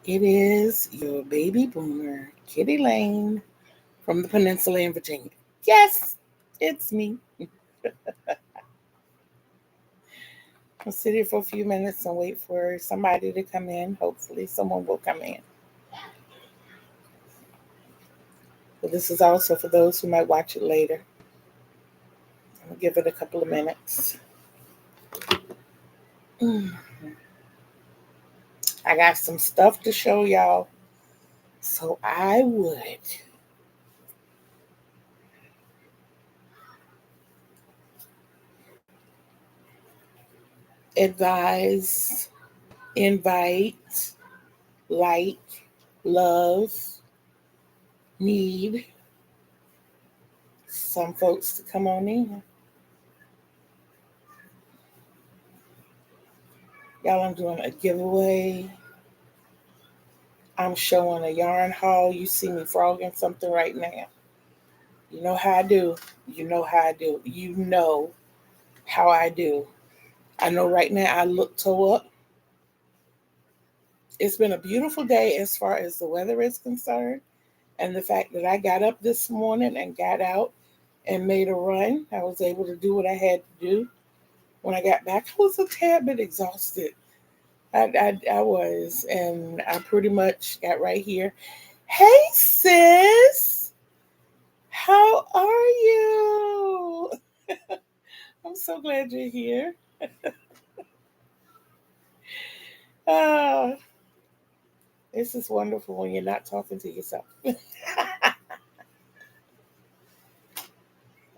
It is your baby boomer, Kitty Lane, from the Peninsula in Virginia. Yes, it's me. I'll sit here for a few minutes and wait for somebody to come in. Hopefully, someone will come in. But this is also for those who might watch it later. I'll give it a couple of minutes. I got some stuff to show y'all. So I would advise, invite, like, love, need some folks to come on in. Y'all, I'm doing a giveaway. I'm showing a yarn haul. You see me frogging something right now. You know how I do. You know how I do. You know how I do. I know right now I look toe up. It's been a beautiful day as far as the weather is concerned. And the fact that I got up this morning and got out and made a run, I was able to do what I had to do. When I got back, I was a tad bit exhausted. I was, and I pretty much got right here. Hey, sis, how are you? I'm so glad you're here. Uh, this is wonderful when you're not talking to yourself.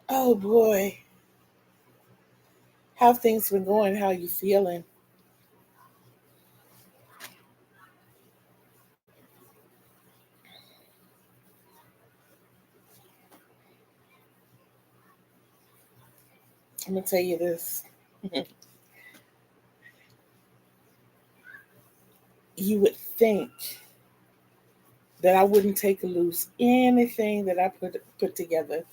Oh boy, how have things been going? How are you feeling? I'm gonna tell you this. You would think that I wouldn't take loose anything that I put together,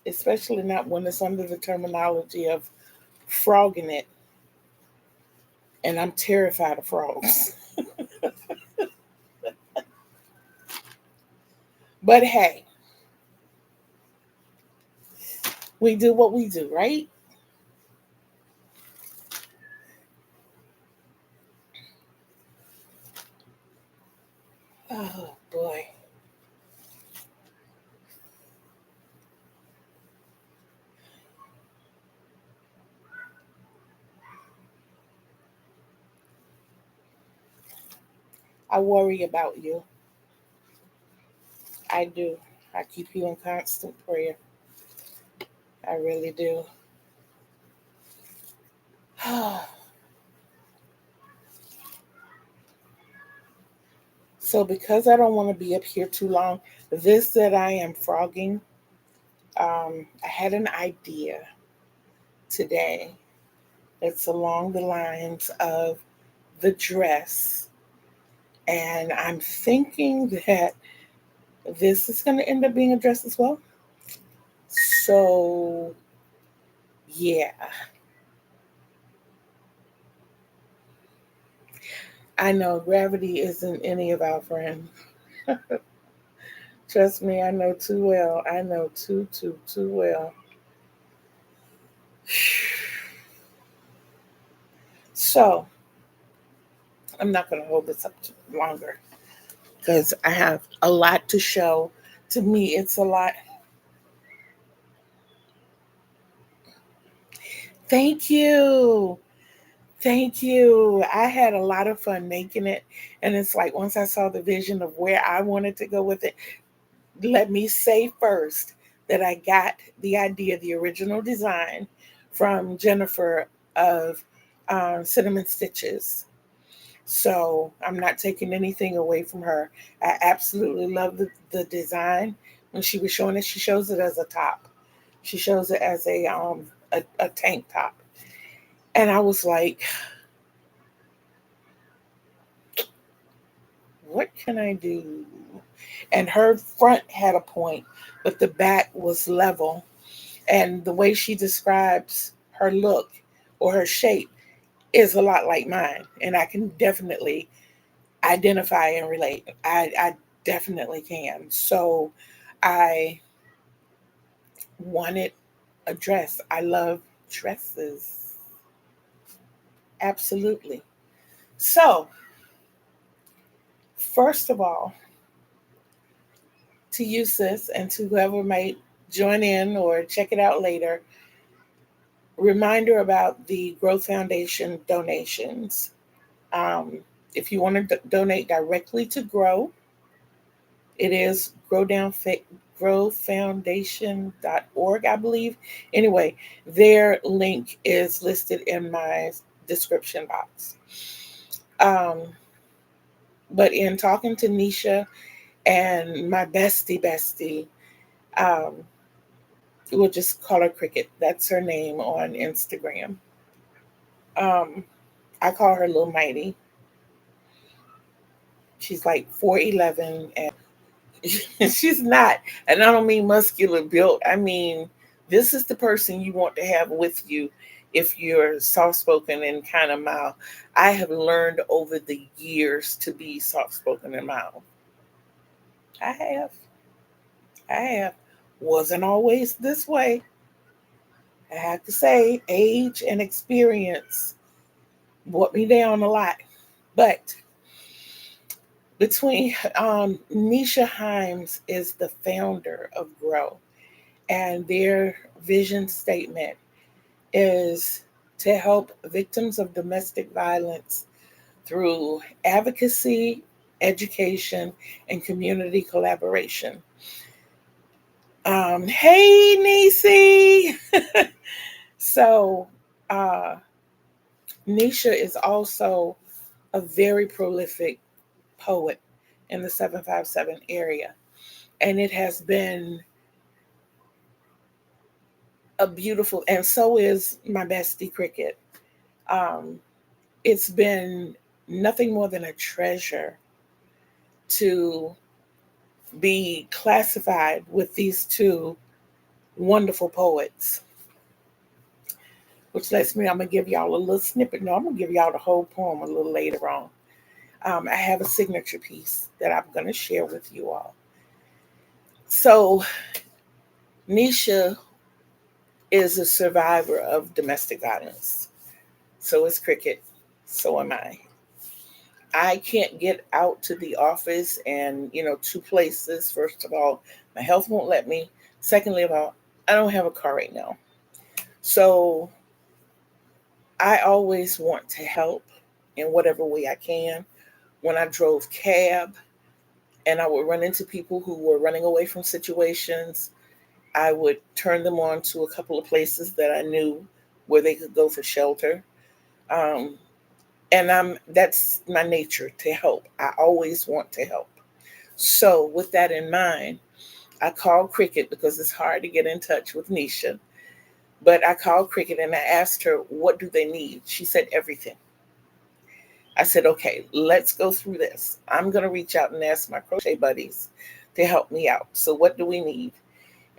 especially not when it's under the terminology of frogging it, and I'm terrified of frogs. But hey, we do what we do, right? Oh boy. I worry about you. I do. I keep you in constant prayer. I really do. So, because I don't want to be up here too long, this that I am frogging, I had an idea today. It's along the lines of the dress. And I'm thinking that this is going to end up being a dress as well. So, yeah, I know gravity isn't any of our friends. Trust me, I know too well. I know too well. So, I'm not going to hold this up too longer because I have a lot to show. To me, it's a lot. Thank you. Thank you. I had a lot of fun making it. And it's like once I saw the vision of where I wanted to go with it, let me say first that I got the idea, the original design from Jennifer of Cinnamon Stitches. So I'm not taking anything away from her. I absolutely love the design. When she was showing it, she shows it as a top. She shows it as a tank top. And I was like, what can I do? And her front had a point, but the back was level. And the way she describes her look or her shape is a lot like mine. And I can definitely identify and relate. I definitely can. So I wanted a dress. I love dresses. Absolutely. So, first of all, to use this and to whoever might join in or check it out later, reminder about the Growth Foundation donations. Um, if you want to donate directly to Grow, it is growfoundation.org, I believe. Anyway, their link is listed in my description box. Um, but in talking to Nisha and my bestie, um, we'll just call her Cricket. That's her name on Instagram. Um, I call her Little Mighty. She's like 4'11", and she's not. And I don't mean muscular built. I mean, this is the person you want to have with you if you're soft spoken and kind of mild. I have learned over the years to be soft spoken and mild. I have. I have. Wasn't always this way. I have to say, age and experience brought me down a lot. But between Nisha Himes is the founder of Grow, and their vision statement is to help victims of domestic violence through advocacy, education, and community collaboration. Hey, Nisi. So, uh, Nisha is also a very prolific poet in the 757 area. And it has been a beautiful, and so is my bestie Cricket. Um, it's been nothing more than a treasure to be classified with these two wonderful poets, which lets me, I'm going to give y'all a little snippet. No, I'm going to give y'all the whole poem a little later on. I have a signature piece that I'm going to share with you all. So, Nisha is a survivor of domestic violence. So is Cricket. So am I. I can't get out to the office and, two places. First of all, my health won't let me. Secondly of all, I don't have a car right now. So I always want to help in whatever way I can. When I drove cab and I would run into people who were running away from situations, I would turn them on to a couple of places that I knew where they could go for shelter. Um, and that's my nature, to help. I always want to help. So with that in mind, I called Cricket because it's hard to get in touch with Nisha. But I called Cricket and I asked her, what do they need? She said everything. I said, okay, let's go through this. I'm going to reach out and ask my crochet buddies to help me out. So what do we need?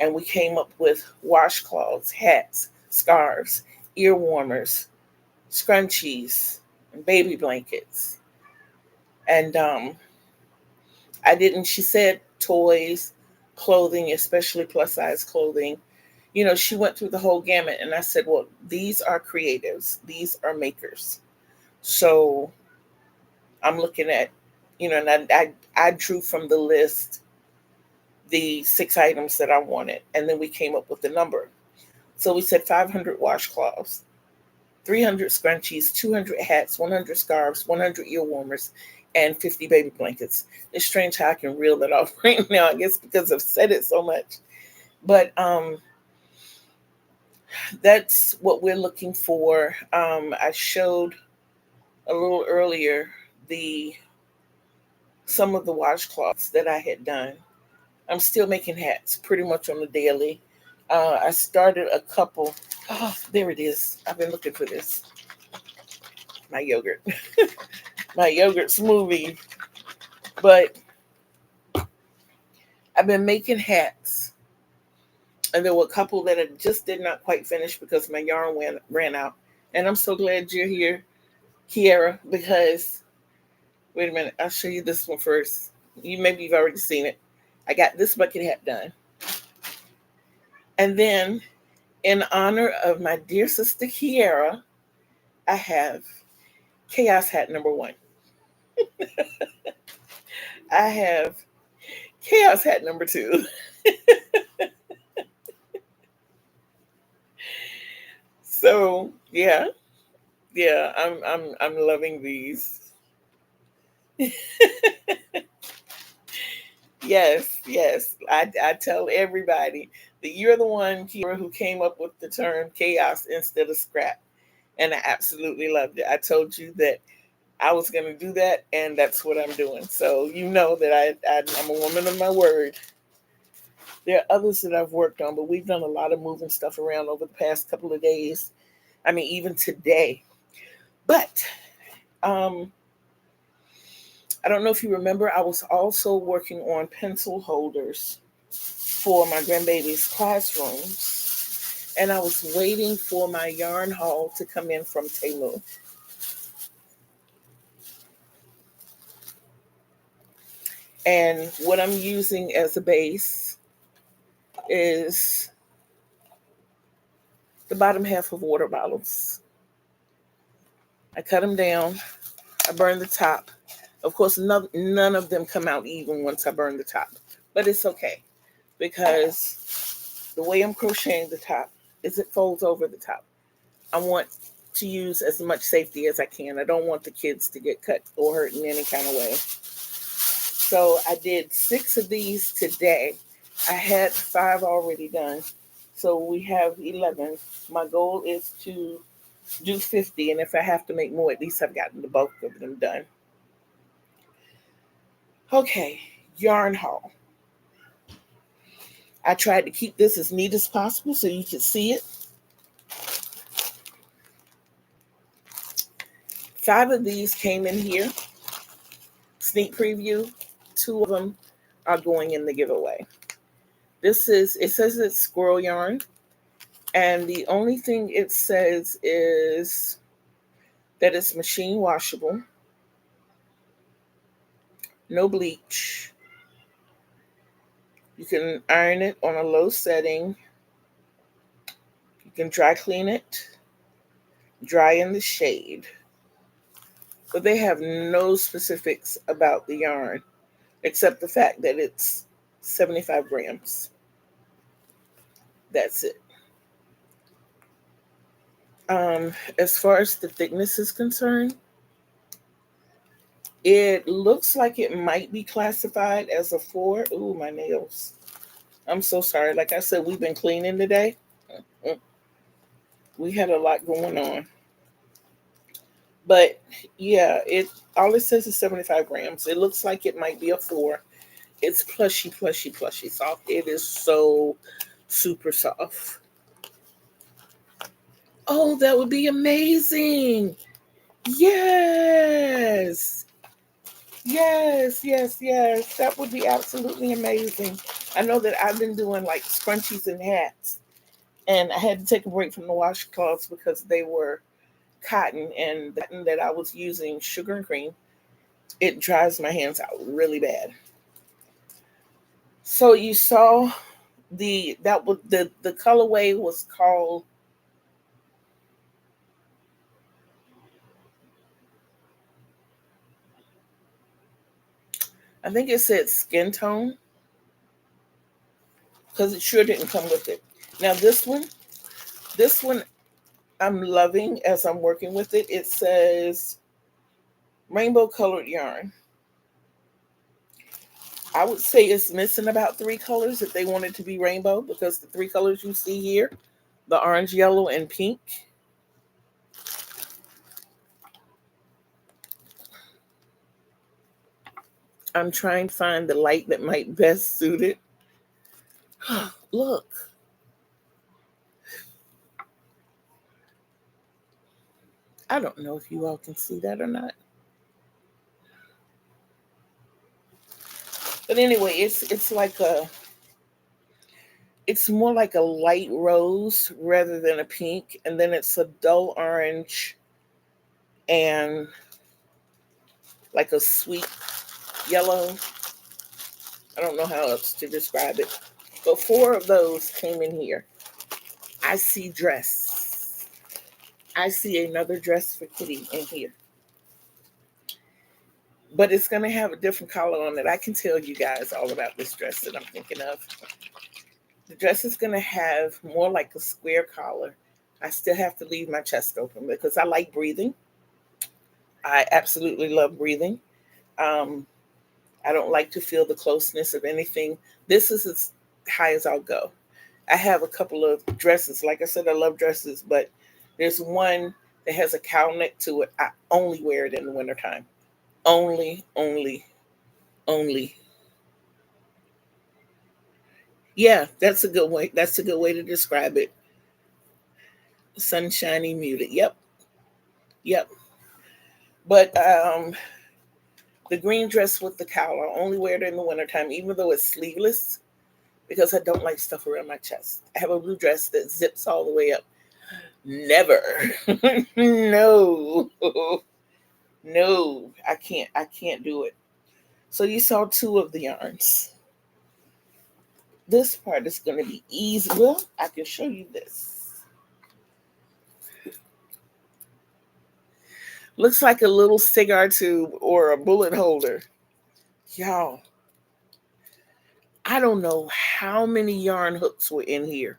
And we came up with washcloths, hats, scarves, ear warmers, scrunchies, and baby blankets. And she said toys, clothing, especially plus size clothing. She went through the whole gamut. And I said, well, these are creatives, these are makers. So I'm looking at, and I drew from the list the 6 items that I wanted. And then we came up with the number. So we said 500 washcloths, 300 scrunchies, 200 hats, 100 scarves, 100 ear warmers, and 50 baby blankets. It's strange how I can reel that off right now, I guess because I've said it so much. But that's what we're looking for. I showed a little earlier some of the washcloths that I had done. I'm still making hats pretty much on the daily. I started a couple. Oh, there it is. I've been looking for this. My yogurt. My yogurt smoothie. But I've been making hats. And there were a couple that I just did not quite finish because my yarn ran out. And I'm so glad you're here, Kiara, because Wait a minute. I'll show you this one first. Maybe you've already seen it. I got this bucket hat done. And then, in honor of my dear sister Kiara, I have chaos hat number one. I have chaos hat number two. So yeah, yeah, I'm loving these. Yes, yes. I tell everybody that you're the one, Kira, who came up with the term chaos instead of scrap. And I absolutely loved it. I told you that I was going to do that, and that's what I'm doing. So you know that I'm a woman of my word. There are others that I've worked on, but we've done a lot of moving stuff around over the past couple of days. I mean, even today. But um, I don't know if you remember, I was also working on pencil holders for my grandbaby's classrooms, and I was waiting for my yarn haul to come in from Temu. And what I'm using as a base is the bottom half of water bottles. I cut them down. I burn the top. Of course, none of them come out even once I burn the top. But it's okay because the way I'm crocheting the top is it folds over the top. I want to use as much safety as I can. I don't want the kids to get cut or hurt in any kind of way. So I did 6 of these today. I had 5 already done. So we have 11. My goal is to do 50. And if I have to make more, at least I've gotten the bulk of them done. Okay, yarn haul. I tried to keep this as neat as possible so you could see it. 5 of these came in here. Sneak preview. 2 of them are going in the giveaway. It says it's squirrel yarn. And the only thing it says is that it's machine washable. No bleach. You can iron it on a low setting. You can dry clean it. Dry in the shade. But they have no specifics about the yarn except the fact that it's 75 grams. That's it. As far as the thickness is concerned, it looks like it might be classified as a 4. Ooh, my nails. I'm so sorry. Like I said, we've been cleaning today. We had a lot going on. But yeah, all it says is 75 grams. It looks like it might be a 4. It's plushy, plushy, plushy soft. It is so super soft. Oh, that would be amazing. Yes. Yes, yes, yes. That would be absolutely amazing. I know that I've been doing like scrunchies and hats, and I had to take a break from the washcloths because they were cotton, and the cotton that I was using, sugar and cream, it dries my hands out really bad. So you saw the colorway was called, I think it said skin tone, because it sure didn't come with it. Now this one I'm loving as I'm working with it. It says rainbow colored yarn. I would say it's missing about 3 colors if they want it to be rainbow, because the 3 colors you see here, the orange, yellow, and pink. I'm trying to find the light that might best suit it. Look. I don't know if you all can see that or not. But anyway, it's more like a light rose rather than a pink, and then it's a dull orange and like a sweet yellow. I don't know how else to describe it. But 4 of those came in here. I see dress. I see another dress for Kitty in here. But it's going to have a different collar on it. I can tell you guys all about this dress that I'm thinking of. The dress is going to have more like a square collar. I still have to leave my chest open because I like breathing. I absolutely love breathing. Um, I don't like to feel the closeness of anything. This is as high as I'll go. I have a couple of dresses. Like I said, I love dresses, but there's one that has a cowl neck to it. I only wear it in the wintertime. Only, only, only. Yeah, that's a good way. That's a good way to describe it. Sunshiny muted. Yep, yep. But the green dress with the cowl, I only wear it in the wintertime, even though it's sleeveless, because I don't like stuff around my chest. I have a blue dress that zips all the way up. Never. No. No, I can't. I can't do it. So you saw 2 of the yarns. This part is going to be easy. Well, I can show you this. Looks like a little cigar tube or a bullet holder. Y'all, I don't know how many yarn hooks were in here,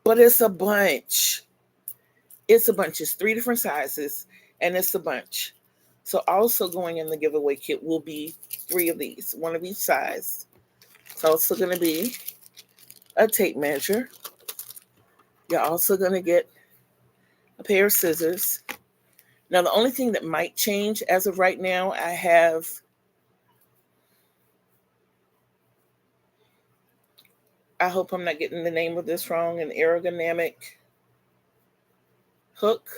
but it's a bunch. It's a bunch. It's 3 different sizes, and it's a bunch. So also going in the giveaway kit will be 3 of these, 1 of each size. It's also going to be a tape measure. You're also going to get a pair of scissors. Now, the only thing that might change as of right now, I hope I'm not getting the name of this wrong, an ergonomic hook.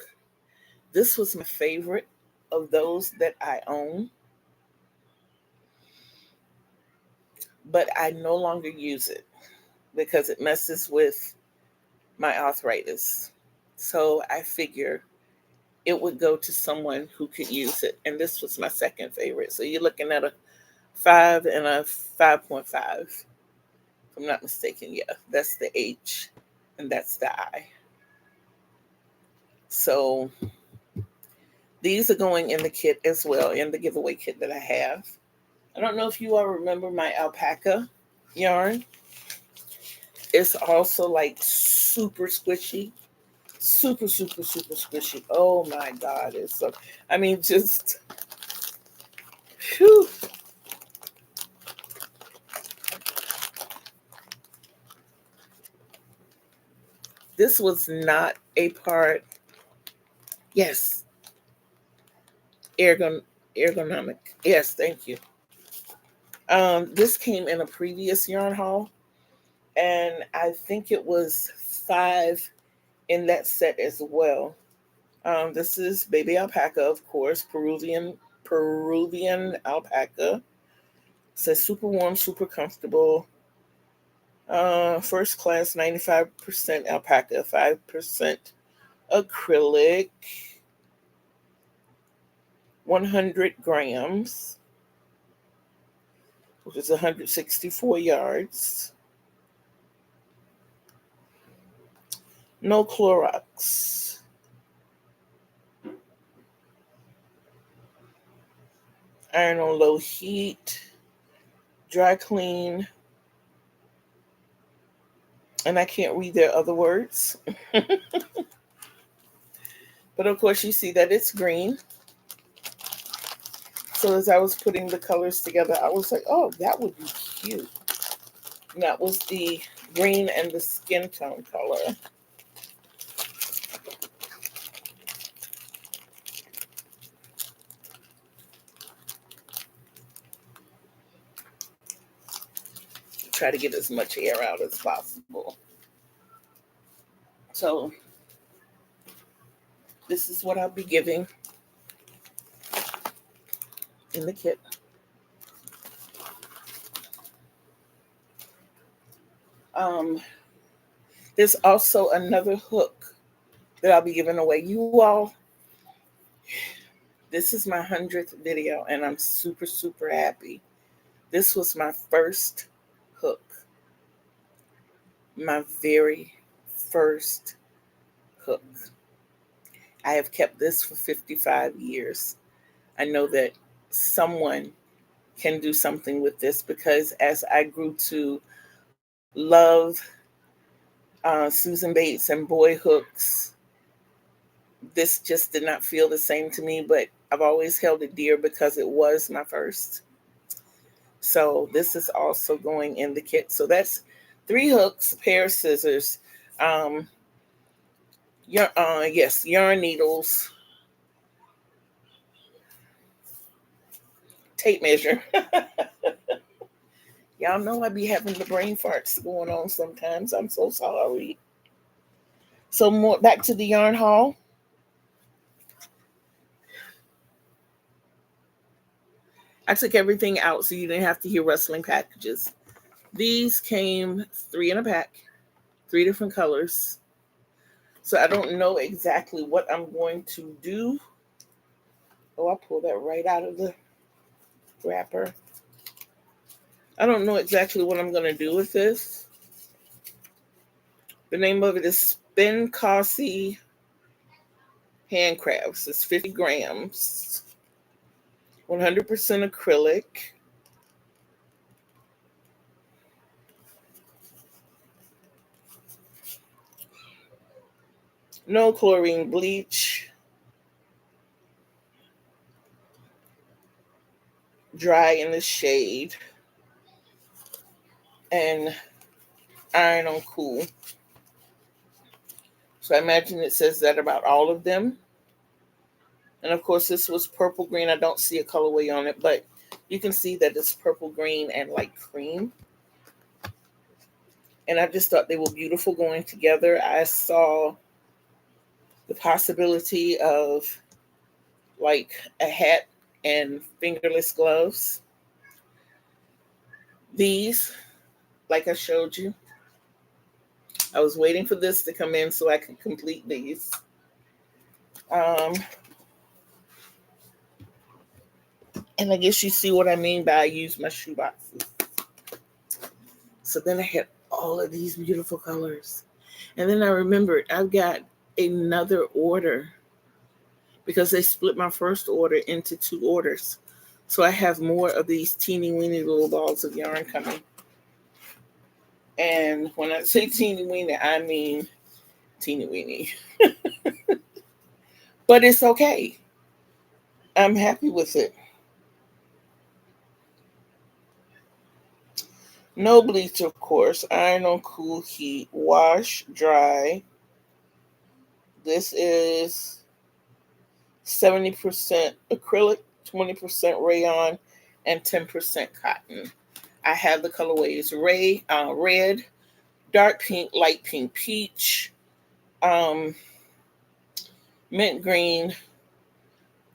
This was my favorite of those that I own, but I no longer use it because it messes with my arthritis. So I figure it would go to someone who could use it. And this was my second favorite. So you're looking at a 5 and a 5.5. If I'm not mistaken, yeah, that's the H and that's the I. So these are going in the kit as well, in the giveaway kit that I have. I don't know if you all remember my alpaca yarn. It's also like super squishy. Super, super, super squishy. Oh my God. It's so, I mean, just, whew. This was not a part. Yes, ergonomic. Yes, thank you. This came in a previous yarn haul, and I think it was 5 in that set as well. This is baby alpaca, of course, Peruvian alpaca. It says super warm, super comfortable. First class, 95% alpaca, 5% acrylic, 100 grams, which is 164 yards. No Clorox. Iron on low heat. Dry clean. And I can't read their other words. But of course, you see that it's green. So as I was putting the colors together, I was like, oh, that would be cute. And that was the green and the skin tone color. Try to get as much air out as possible. So this is what I'll be giving in the kit. There's also another hook that I'll be giving away. You all, This is my 100th video, and I'm super, super happy. This was my first hook, my very first hook. I have kept this for 55 years. I know that someone can do something with this because as I grew to love Susan Bates and boy hooks, this just did not feel the same to me, but I've always held it dear because it was my first. So this is also going in the kit. So that's 3 hooks, a pair of scissors, um, yarn needles, tape measure. Y'all know I be having the brain farts going on sometimes. I'm so sorry. So more back to the yarn haul. I took everything out so you didn't have to hear rustling packages. These came 3 in a pack, 3 different colors. So I don't know exactly what I'm going to do. Oh, I pulled that right out of the wrapper. I don't know exactly what I'm going to do with this. The name of it is Spin Cossy Handcrafts. It's 50 grams, 100% acrylic. No chlorine bleach. Dry in the shade. And iron on cool. So I imagine it says that about all of them. And of course, this was purple green. I don't see a colorway on it, but you can see that it's purple green and light cream. And I just thought they were beautiful going together. I saw the possibility of like a hat and fingerless gloves. These, like I showed you, I was waiting for this to come in so I could complete these. And I guess you see what I mean by I use my shoe boxes. So then I had all of these beautiful colors. And then I remembered I've got another order because they split my first order into 2 orders. So I have more of these teeny weeny little balls of yarn coming. And when I say teeny weeny, I mean teeny weeny. But it's okay. I'm happy with it. No bleach, of course. Iron on cool heat. Wash, dry. This is 70% acrylic, 20% rayon, and 10% cotton. I have the colorways red, dark pink, light pink, peach, mint green,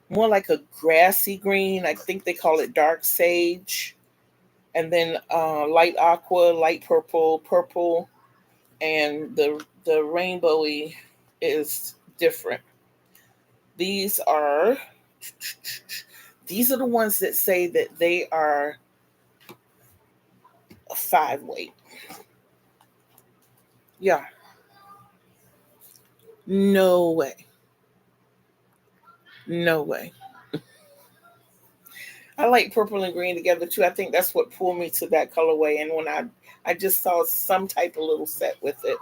more like a grassy green. I think they call it dark sage. And then light aqua, light purple, purple, and the rainbowy is different. These are the ones that say that they are a 5 weight. Yeah. No way. No way. I like purple and green together too. I think that's what pulled me to that colorway. And when I just saw some type of little set with it.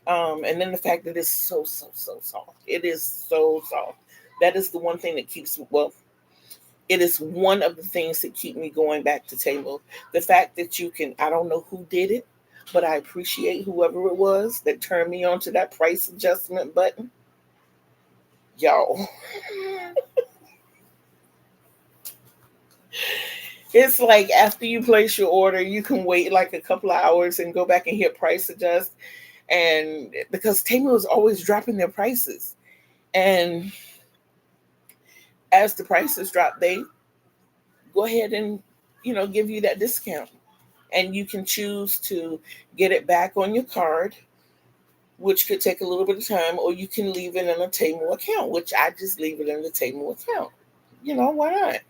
And then the fact that it's so soft. It is so soft. That is the one thing that keeps it is one of the things that keep me going back to Temu. The fact that you can, I don't know who did it, but I appreciate whoever it was that turned me on to that price adjustment button. Y'all. It's like after you place your order, you can wait like a couple of hours and go back and hit price adjust. And because Temu is always dropping their prices. And as the prices drop, they go ahead and, give you that discount. And you can choose to get it back on your card, which could take a little bit of time, or you can leave it in a Temu account, which I just leave it in the Temu account. Why not?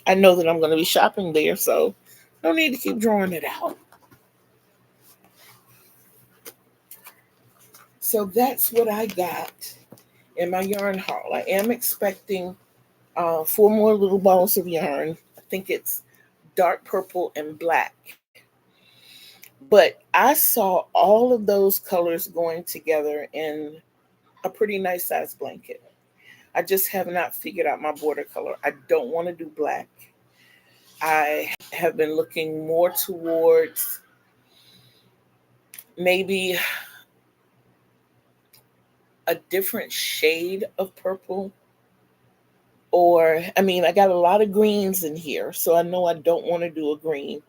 I know that I'm going to be shopping there, so no need to keep drawing it out. So that's what I got in my yarn haul. I am expecting four more little balls of yarn. I think it's dark purple and black. But I saw all of those colors going together in a pretty nice size blanket. I just have not figured out my border color. I don't want to do black. I have been looking more towards maybe a different shade of purple. Or, I mean, I got a lot of greens in here, so I know I don't want to do a green.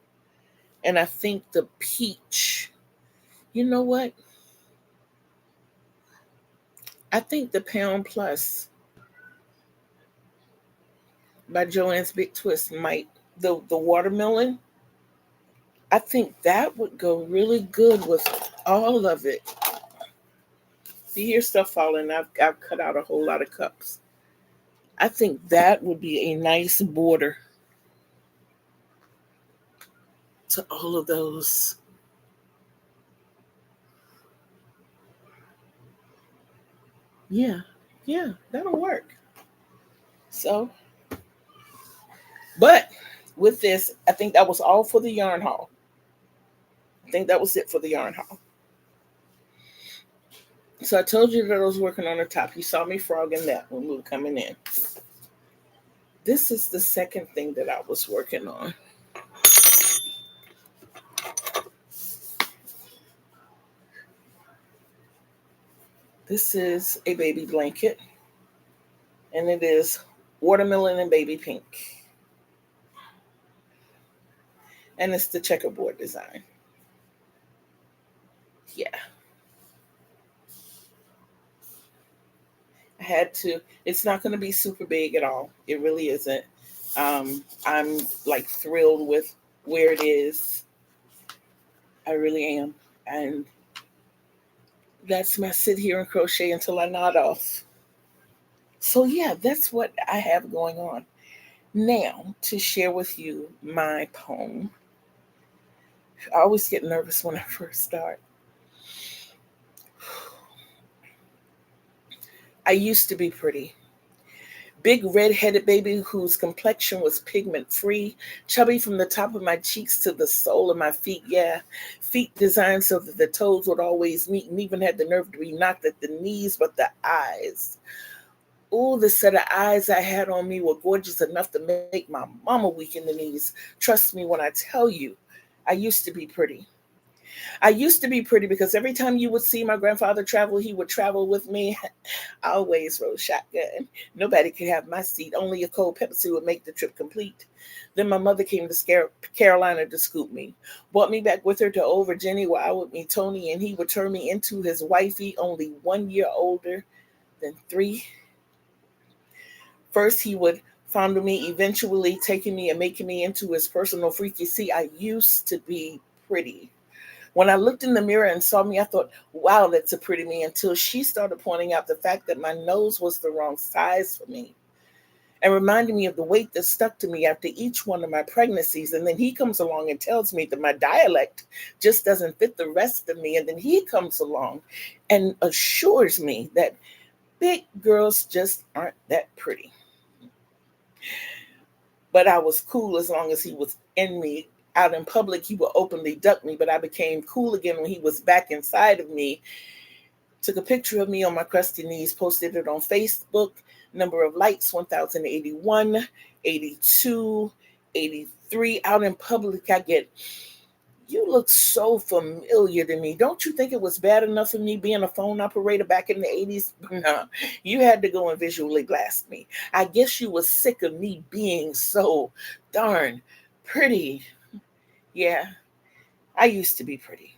And I think the peach, you know what? I think the Pound Plus by Joanne's Big Twist might, the watermelon, I think that would go really good with all of it. You hear stuff falling. I've cut out a whole lot of cups. I think that would be a nice border to all of those. Yeah, yeah, that'll work. So, but with this, I think that was all for the yarn haul. I think that was it for the yarn haul. So I told you that I was working on the top. You saw me frogging that when we were coming in. This is the second thing that I was working on. This is a baby blanket, and it is watermelon and baby pink. And it's the checkerboard design. Yeah. I had to, it's not going to be super big at all. It really isn't. I'm like thrilled with where it is. I really am. And that's my sit here and crochet until I nod off. So, yeah, that's what I have going on. Now, to share with you my poem. I always get nervous when I first start. I used to be pretty. Big red-headed baby whose complexion was pigment-free, chubby from the top of my cheeks to the sole of my feet, yeah. Feet designed so that the toes would always meet and even had the nerve to be knocked at the knees, but the eyes. Ooh, the set of eyes I had on me were gorgeous enough to make my mama weak in the knees. Trust me when I tell you, I used to be pretty. I used to be pretty because every time you would see my grandfather travel, he would travel with me. I always rode shotgun. Nobody could have my seat. Only a cold Pepsi would make the trip complete. Then my mother came to Carolina to scoop me. Brought me back with her to Old Virginia where I would meet Tony and he would turn me into his wifey, only 1 year older than 3. First, he would fondle me, eventually taking me and making me into his personal freak. You see, I used to be pretty. When I looked in the mirror and saw me, I thought, wow, that's a pretty me, until she started pointing out the fact that my nose was the wrong size for me and reminding me of the weight that stuck to me after each one of my pregnancies. And then he comes along and tells me that my dialect just doesn't fit the rest of me. And then he comes along and assures me that big girls just aren't that pretty. But I was cool as long as he was in me. Out in public, he would openly duck me, but I became cool again when he was back inside of me. Took a picture of me on my crusty knees, posted it on Facebook. Number of likes, 1,081, 82, 83. Out in public, I get, you look so familiar to me. Don't you think it was bad enough for me being a phone operator back in the 80s? No, you had to go and visually blast me. I guess you were sick of me being so darn pretty. Yeah, I used to be pretty.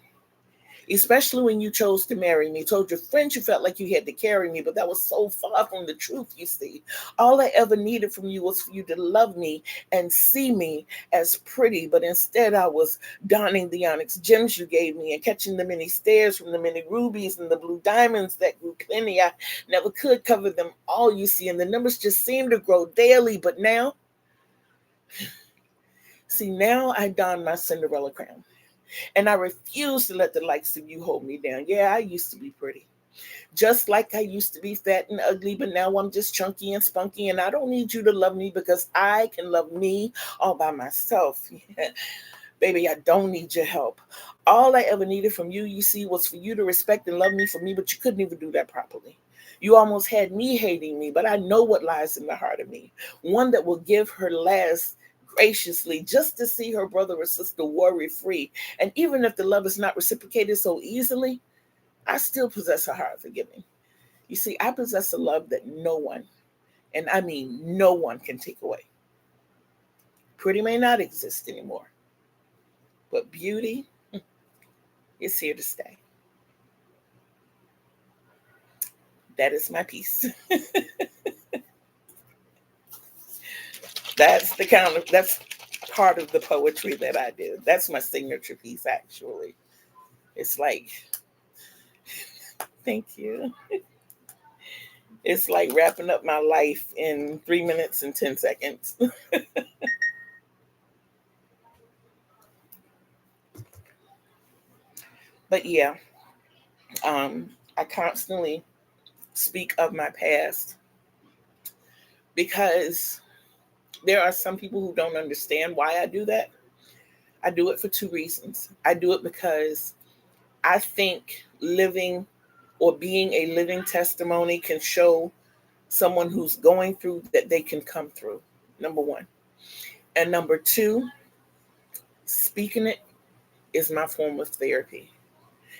especially when you chose to marry me. Told your friends you felt like you had to carry me, but that was so far from the truth, you see. All I ever needed from you was for you to love me and see me as pretty, but instead I was donning the onyx gems you gave me and catching the many stares from the many rubies and the blue diamonds that grew plenty. I never could cover them all, you see, and the numbers just seem to grow daily. But now, see, now I don my Cinderella crown. And I refuse to let the likes of you hold me down. Yeah, I used to be pretty. Just like I used to be fat and ugly, but now I'm just chunky and spunky. And I don't need you to love me because I can love me all by myself. Baby, I don't need your help. All I ever needed from you, you see, was for you to respect and love me for me, but you couldn't even do that properly. You almost had me hating me, but I know what lies in the heart of me. One that will give her last graciously just to see her brother or sister worry free. And even if the love is not reciprocated so easily, I still possess a heart for giving. You see, I possess a love that no one, and I mean no one, can take away. Pretty may not exist anymore, but beauty is here to stay. That is my piece. That's part of the poetry that I do. That's my signature piece, actually. It's like, thank you. It's like wrapping up my life in 3 minutes and 10 seconds. But yeah, I constantly speak of my past because there are some people who don't understand why I do that. I do it for two reasons. I do it because I think living or being a living testimony can show someone who's going through that they can come through, number one. And number two, speaking it is my form of therapy.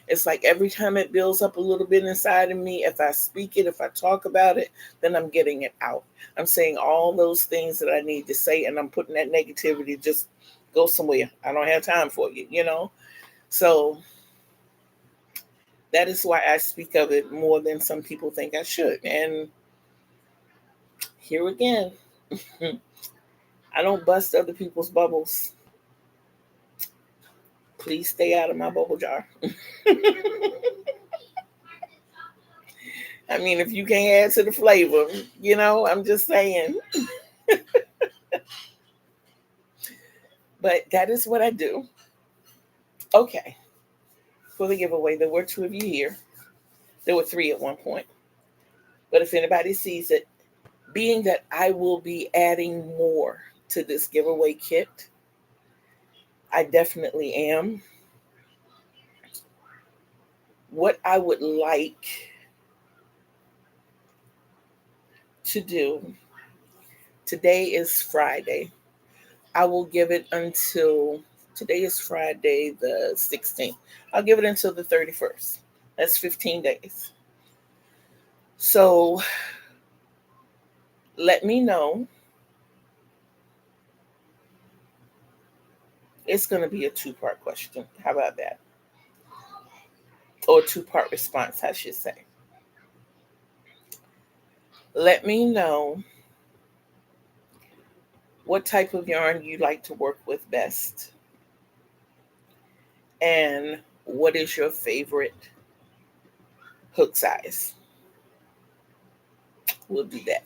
It's like every time it builds up a little bit inside of me, if I speak it, if I talk about it, then I'm getting it out. I'm saying all those things that I need to say, and I'm putting that negativity just go somewhere. I don't have time for you, you know? So that is why I speak of it more than some people think I should. And here again, I don't bust other people's bubbles. Please stay out of my bubble jar. I mean, if you can't add to the flavor, I'm just saying. But that is what I do. Okay. For the giveaway, there were two of you here. There were three at one point. But if anybody sees it, being that I will be adding more to this giveaway kit, I definitely am. What I would like to do, today is Friday. I will give it until, today is Friday the 16th. I'll give it until the 31st. That's 15 days. So let me know. It's going to be a two-part question. How about that? Or two-part response, I should say. Let me know what type of yarn you like to work with best. And what is your favorite hook size? We'll do that.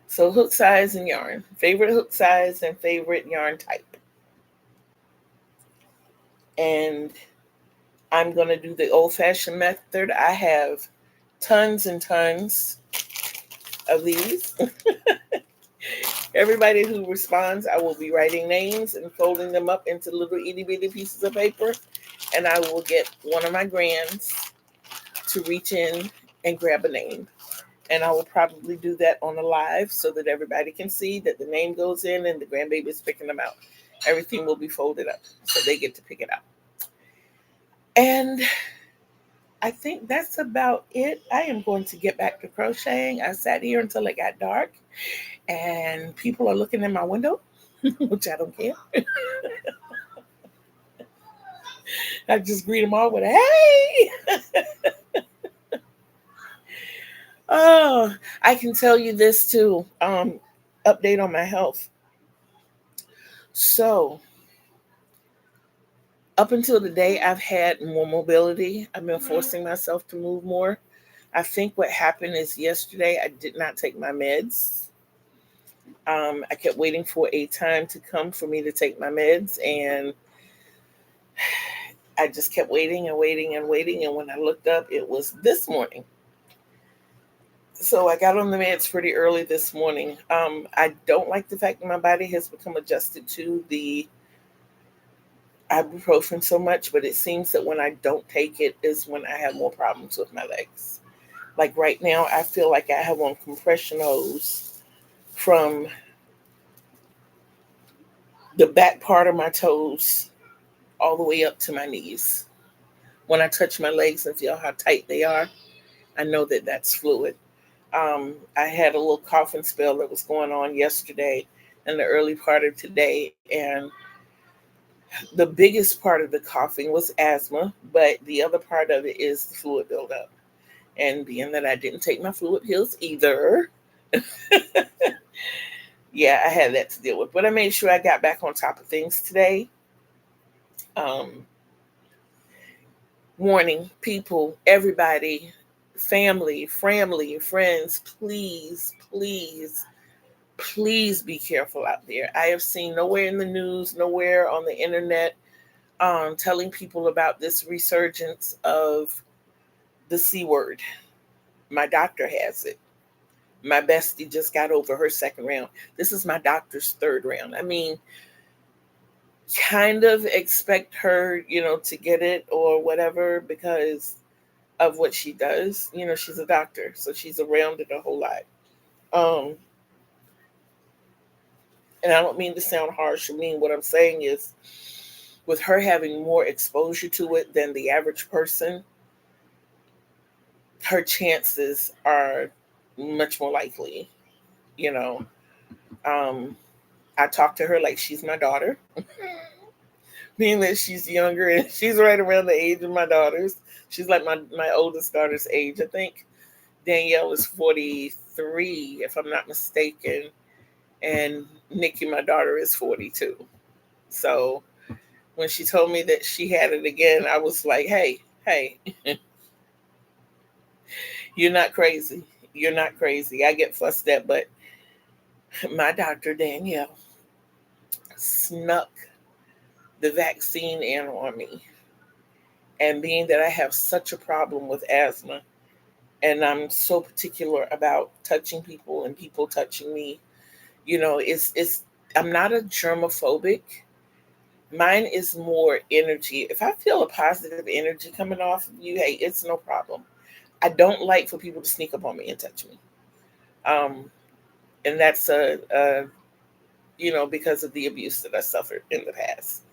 So hook size and yarn. Favorite hook size and favorite yarn type. And I'm going to do the old-fashioned method. I have tons and tons of these. Everybody who responds, I will be writing names and folding them up into little itty-bitty pieces of paper. And I will get one of my grands to reach in and grab a name. And I will probably do that on a live so that everybody can see that the name goes in and the grandbaby is picking them out. Everything will be folded up so they get to pick it out. And I think that's about it. I am going to get back to crocheting. I sat here until it got dark and people are looking in my window, which I don't care. I just greet them all with a hey. Oh, I can tell you this too. Update on my health. So up until today, I've had more mobility. I've been forcing myself to move more. I think what happened is yesterday I did not take my meds. I kept waiting for a time to come for me to take my meds, and I just kept waiting and waiting and waiting. And when I looked up, it was this morning. So I got on the meds pretty early this morning. I don't like the fact that my body has become adjusted to the ibuprofen so much, but it seems that when I don't take it is when I have more problems with my legs. Like right now, I feel like I have on compression hose from the back part of my toes all the way up to my knees. When I touch my legs and feel how tight they are, I know that that's fluid. I had a little coughing spell that was going on yesterday and the early part of today, and the biggest part of the coughing was asthma, but the other part of it is the fluid buildup. And being that I didn't take my fluid pills either, yeah, I had that to deal with. But I made sure I got back on top of things today. Um, Warning people, everybody, family, friends, please, please, please be careful out there. I have seen nowhere in the news, nowhere on the internet, telling people about this resurgence of the C word. My doctor has it. My bestie just got over her second round. This is my doctor's third round. I mean, kind of expect her, to get it or whatever because of what she does. She's a doctor, so she's around it a whole lot. Um, and I don't mean to sound harsh. I mean, what I'm saying is, with her having more exposure to it than the average person, her chances are much more likely. You know, um, I talk to her like she's my daughter, being that she's younger and she's right around the age of my daughters. She's like my oldest daughter's age. I think Danielle is 43, if I'm not mistaken, and Nikki, my daughter, is 42. So when she told me that she had it again, I was like, hey, you're not crazy. You're not crazy. I get fussed at, but my doctor, Danielle, snuck the vaccine in on me. And being that I have such a problem with asthma, and I'm so particular about touching people and people touching me, it's I'm not a germophobic. Mine is more energy. If I feel a positive energy coming off of you, hey, it's no problem. I don't like for people to sneak up on me and touch me. Um, and that's because of the abuse that I suffered in the past.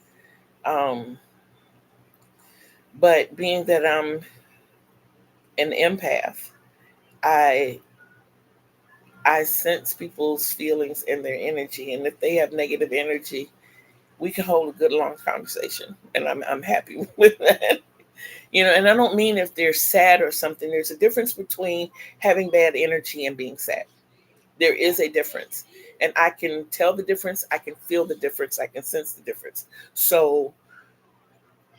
Um, but being that I'm an empath, I I sense people's feelings and their energy, and if they have negative energy, we can hold a good long conversation, and I'm happy with that. And I don't mean if they're sad or something. There's a difference between having bad energy and being sad. There is a difference, and I can tell the difference. I can feel the difference. I can sense the difference. So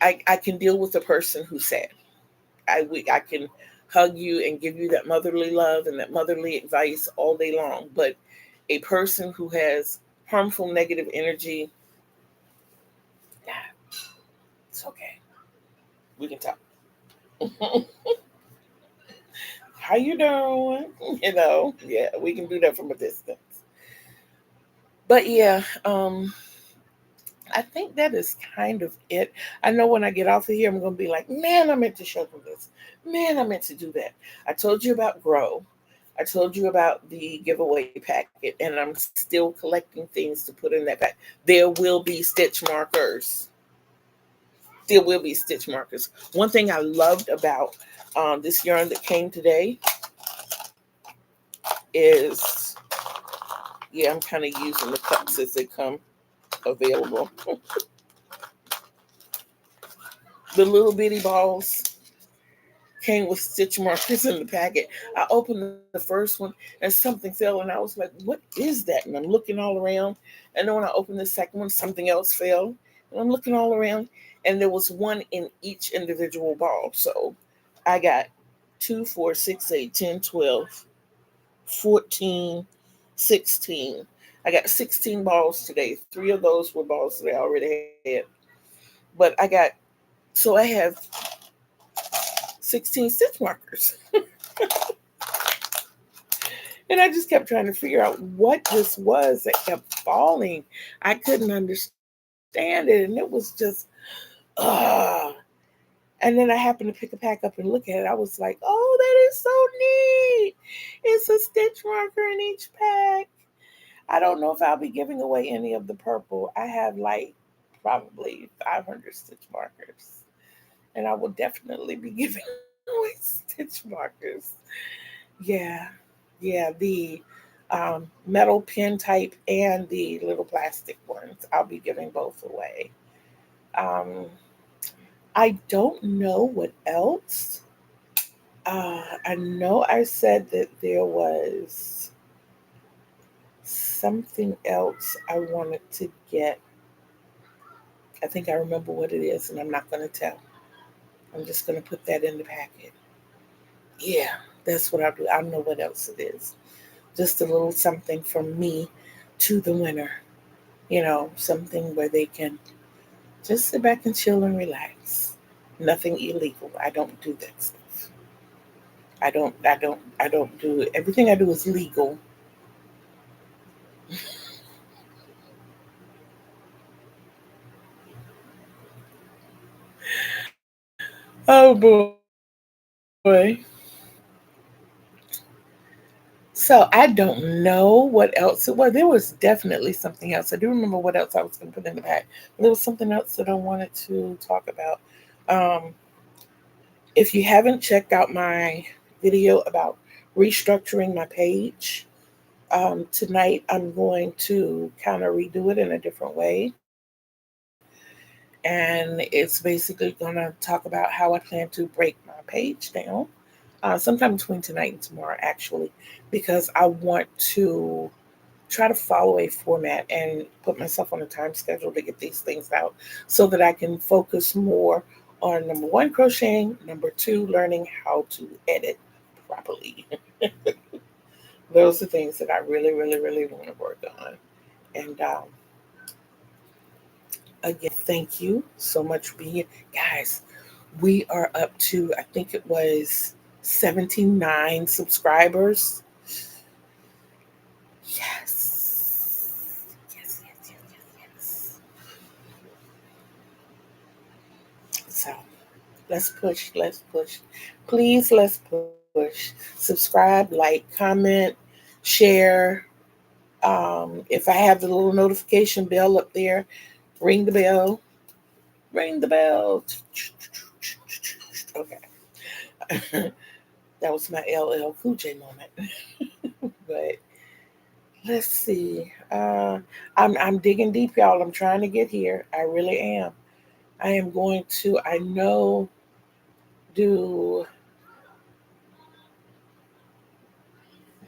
I can deal with a person who's sad. I can hug you and give you that motherly love and that motherly advice all day long. But a person who has harmful negative energy, nah, it's okay. We can talk. How you doing? Yeah, we can do that from a distance. But yeah, I think that is kind of it. I know when I get off of here, I'm going to be like, man, I meant to show them this. Man, I meant to do that. I told you about G.R.O.W. I told you about the giveaway packet, and I'm still collecting things to put in that pack. There will be stitch markers. There will be stitch markers. One thing I loved about this yarn that came today is, yeah, I'm kind of using the cups as they come available. The little bitty balls came with stitch markers in the packet. I opened the first one and something fell, and I was like, "What is that?" And I'm looking all around. And then when I opened the second one, something else fell. And I'm looking all around, and there was one in each individual ball. So I got 2, 4, 6, 8, 10, 12, 14, 16. I got 16 balls today. 3 of those were balls that I already had. But I got, so I have 16 stitch markers. And I just kept trying to figure out what this was that kept falling. I couldn't understand it. And it was just, ah. And then I happened to pick a pack up and look at it. I was like, oh, that is so neat. It's a stitch marker in each pack. I don't know if I'll be giving away any of the purple. I have like probably 500 stitch markers. And I will definitely be giving away stitch markers. Yeah, yeah, the metal pen type and the little plastic ones. I'll be giving both away. Um, I don't know what else. I know I said that there was something else I wanted to get. I think I remember what it is, and I'm not going to tell. I'm just going to put that in the packet. Yeah, that's what I'll do. I know what else it is. Just a little something from me to the winner. Something where they can just sit back and chill and relax. Nothing illegal. I don't do that stuff. I don't do it. Everything I do is legal. Oh boy. So I don't know what else it was. There was definitely something else. I do remember what else I was going to put in the bag. There was something else that I wanted to talk about. If you haven't checked out my video about restructuring my page, tonight I'm going to kind of redo it in a different way. And it's basically going to talk about how I plan to break my page down sometime between tonight and tomorrow, actually, because I want to try to follow a format and put myself on a time schedule to get these things out so that I can focus more on number one, crocheting, number two, learning how to edit properly. Those are things that I really, really, really want to work on. And again, thank you so much for being here. Guys, we are up to, I think it was 79 subscribers. Yes. Yes, yes, yes, yes, yes. So let's push, let's push. Please, let's push. Subscribe, like, comment, share. If I have the little notification bell up there, ring the bell. Ring the bell. Okay. That was my LL Cool J moment. But let's see. I'm digging deep, y'all. I'm trying to get here. I really am. I am going to, I know, do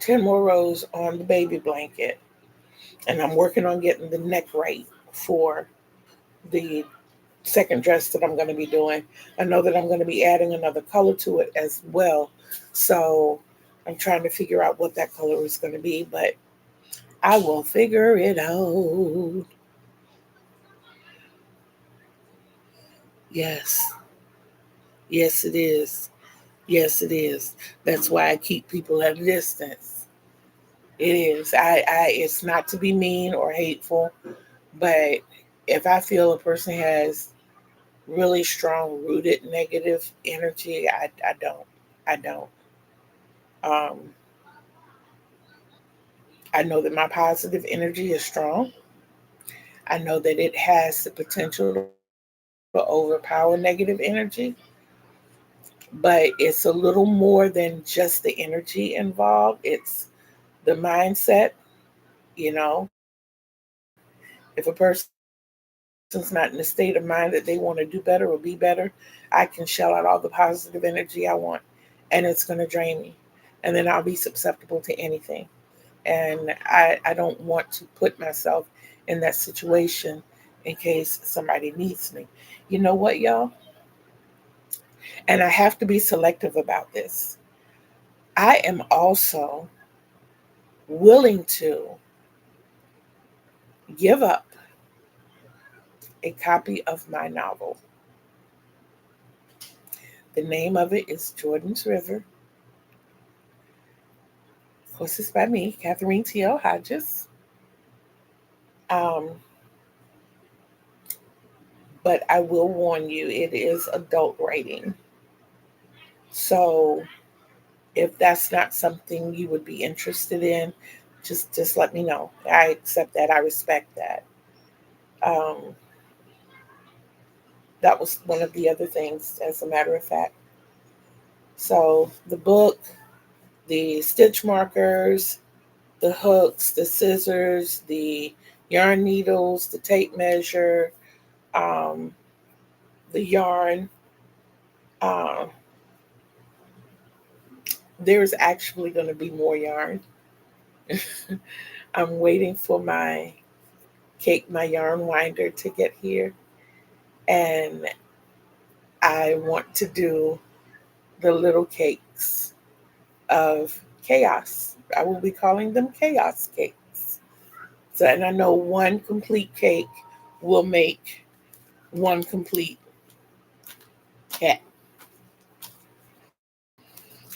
10 more rows on the baby blanket. And I'm working on getting the neck right for the second dress that I'm going to be doing. I know that I'm going to be adding another color to it as well. So I'm trying to figure out what that color is going to be, but I will figure it out. Yes. Yes, it is. Yes, it is. That's why I keep people at a distance. It is. It's not to be mean or hateful, but if I feel a person has really strong rooted negative energy, I don't. I don't. Um, I know that my positive energy is strong. I know that it has the potential to overpower negative energy, but it's a little more than just the energy involved. It's the mindset, you know. If a person has person's not in the state of mind that they want to do better or be better, I can shell out all the positive energy I want, and it's going to drain me. And then I'll be susceptible to anything. And I don't want to put myself in that situation in case somebody needs me. You know what, y'all? And I have to be selective about this. I am also willing to give up a copy of my novel. The name of it is Jordan's River. Of course, it's by me, Catherine TL Hodges. Um, but I will warn you, it is adult writing. So if that's not something you would be interested in, just let me know. I accept that. I respect that. Um, that was one of the other things, as a matter of fact. So the book, the stitch markers, the hooks, the scissors, the yarn needles, the tape measure, um, the yarn. Um, there's actually going to be more yarn. I'm waiting for my yarn winder to get here, and I want to do the little cakes of chaos. I will be calling them chaos cakes. So, and I know one complete cake will make one complete cat.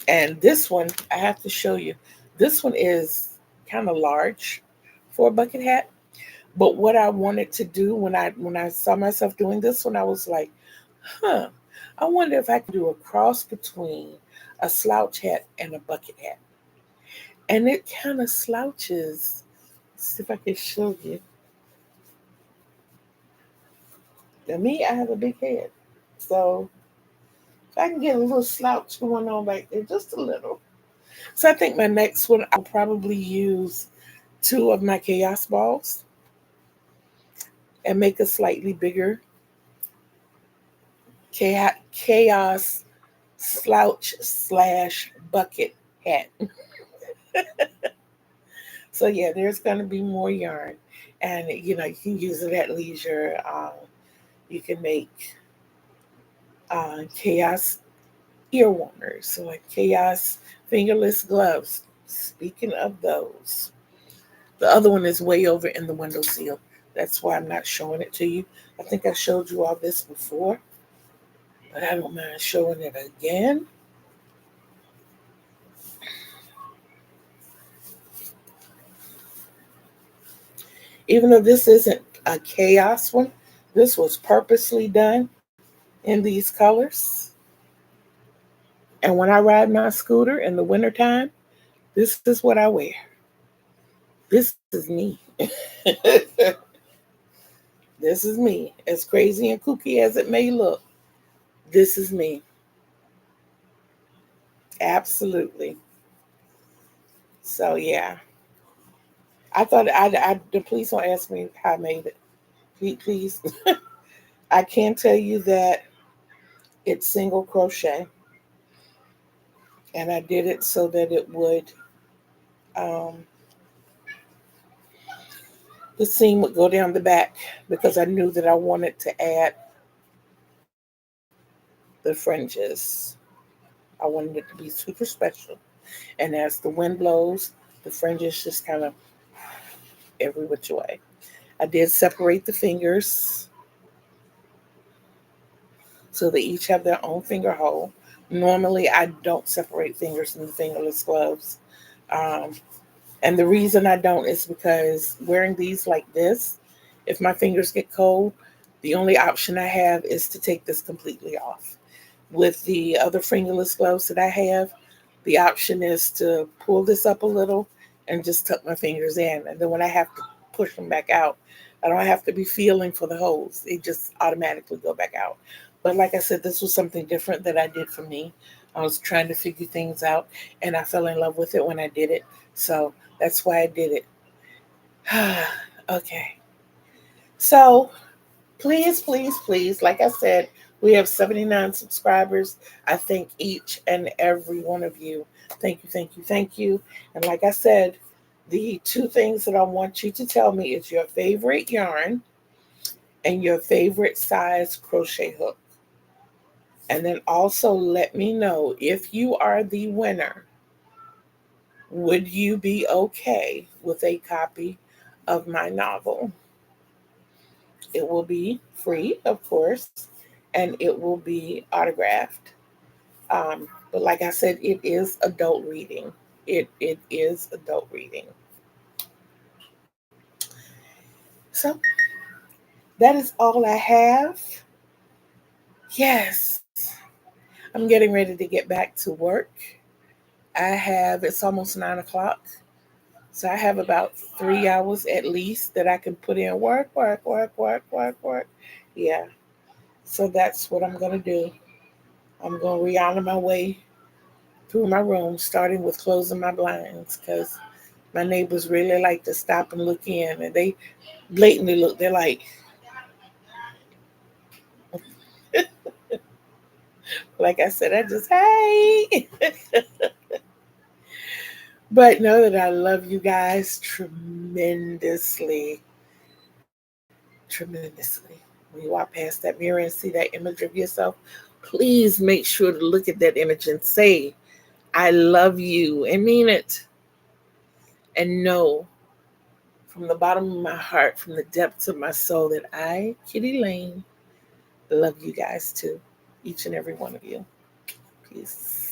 And this one, I have to show you. This one is kind of large for a bucket hat. But what I wanted to do when I saw myself doing this one, I was like, huh, I wonder if I could do a cross between a slouch hat and a bucket hat. And it kind of slouches. Let's see if I can show you. Now, me, I have a big head. So if I can get a little slouch going on back there, just a little. So I think my next one, I'll probably use two of my chaos balls and make a slightly bigger chaos slouch slash bucket hat. So yeah, there's gonna be more yarn, and you can use it at leisure. You can make chaos ear warmers, so like chaos fingerless gloves. Speaking of those, the other one is way over in the windowsill. That's why I'm not showing it to you. I think I showed you all this before, but I don't mind showing it again. Even though this isn't a chaos one, this was purposely done in these colors. And when I ride my scooter in the wintertime, this is what I wear. This is me. This is me. As crazy and kooky as it may look, this is me. Absolutely. So yeah. I thought the police don't ask me how I made it. Please. I can tell you that it's single crochet. And I did it so that it would um, the seam would go down the back, because I knew that I wanted to add the fringes. I wanted it to be super special. And as the wind blows, the fringes just kind of every which way. I did separate the fingers so they each have their own finger hole. Normally, I don't separate fingers in the fingerless gloves. Um, and the reason I don't is because wearing these like this, if my fingers get cold, the only option I have is to take this completely off. With the other fingerless gloves that I have, the option is to pull this up a little and just tuck my fingers in. And then when I have to push them back out, I don't have to be feeling for the holes. They just automatically go back out. But like I said, this was something different that I did for me. I was trying to figure things out, and I fell in love with it when I did it. So that's why I did it. Okay. So Please, please, please. Like I said, we have 79 subscribers. I thank each and every one of you. Thank you, thank you, thank you. And like I said, the two things that I want you to tell me is your favorite yarn and your favorite size crochet hook. And then also let me know if you are the winner, would you be okay with a copy of my novel? It will be free, of course, and it will be autographed. But like I said, it is adult reading. It is adult reading. So that is all I have. Yes, I'm getting ready to get back to work. It's almost 9 o'clock. So I have about 3 hours at least that I can put in work, work, work, work, work, work. Yeah. So that's what I'm going to do. I'm going to re-honor my way through my room, starting with closing my blinds because my neighbors really like to stop and look in, and they blatantly look. They're like I said, I just, hey. But know that I love you guys tremendously, tremendously. When you walk past that mirror and see that image of yourself, please make sure to look at that image and say, I love you, and mean it. And know from the bottom of my heart, from the depths of my soul, that I, Kitty Lane, love you guys too. Each and every one of you. Peace.